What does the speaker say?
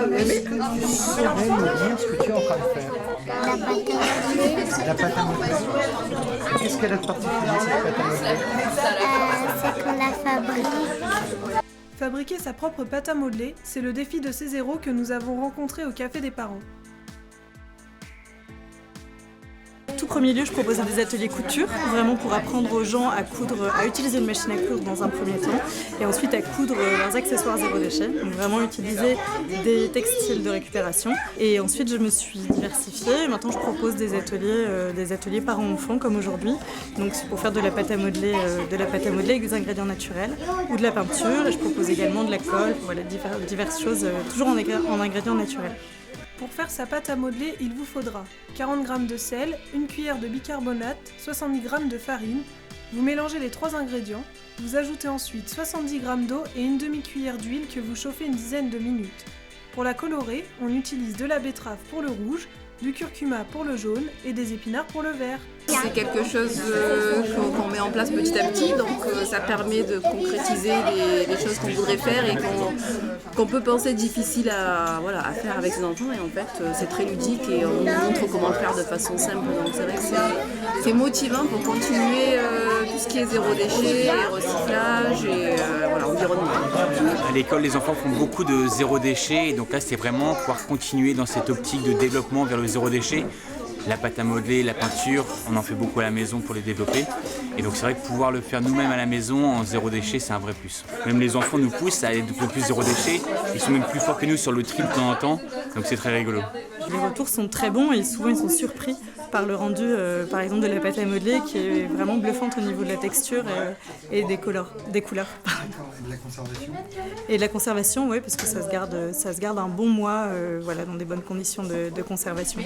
saurais me dire ce que tu es en train de faire? La pâte à modeler, La pâte à modeler. Qu'est-ce qu'elle a de particulier, cette pâte à modeler? c'est qu'on la fabrique. Fabriquer sa propre pâte à modeler, c'est le défi de ces héros que nous avons rencontrés au Café des Parents. Tout premier lieu, je proposais des ateliers couture, vraiment pour apprendre aux gens à coudre, à utiliser une machine à coudre dans un premier temps, et ensuite à coudre leurs accessoires zéro déchet, donc vraiment utiliser des textiles de récupération. Et ensuite, je me suis diversifiée. Maintenant, je propose des ateliers parents-enfants comme aujourd'hui. Donc, c'est pour faire de la pâte à modeler avec des ingrédients naturels ou de la peinture. Et je propose également de la colle, voilà, diverses choses, toujours en ingrédients naturels. Pour faire sa pâte à modeler, il vous faudra 40 g de sel, une cuillère de bicarbonate, 70 g de farine. Vous mélangez les 3 ingrédients. Vous ajoutez ensuite 70 g d'eau et une demi-cuillère d'huile que vous chauffez une dizaine de minutes. Pour la colorer, on utilise de la betterave pour le rouge, du curcuma pour le jaune et des épinards pour le vert. C'est quelque chose qu'on met en place petit à petit, donc ça permet de concrétiser les choses qu'on voudrait faire et qu'on peut penser difficile à faire avec ses enfants. Et en fait, c'est très ludique et on nous montre comment le faire de façon simple. Donc c'est vrai que c'est motivant pour continuer tout ce qui est zéro déchet, recyclage et environnement. À l'école, les enfants font beaucoup de zéro déchet et donc là, c'est vraiment pouvoir continuer dans cette optique de développement vers le zéro déchet. La pâte à modeler, la peinture, on en fait beaucoup à la maison pour les développer. Et donc c'est vrai que pouvoir le faire nous-mêmes à la maison en zéro déchet, c'est un vrai plus. Même les enfants nous poussent à aller de plus en plus zéro déchet. Ils sont même plus forts que nous sur le tri de temps en temps. Donc c'est très rigolo. Les retours sont très bons et souvent ils sont surpris par le rendu, par exemple de la pâte à modeler qui est vraiment bluffante au niveau de la texture et des couleurs. Et de la conservation? Et de la conservation, oui, parce que ça se garde un bon mois dans des bonnes conditions de conservation.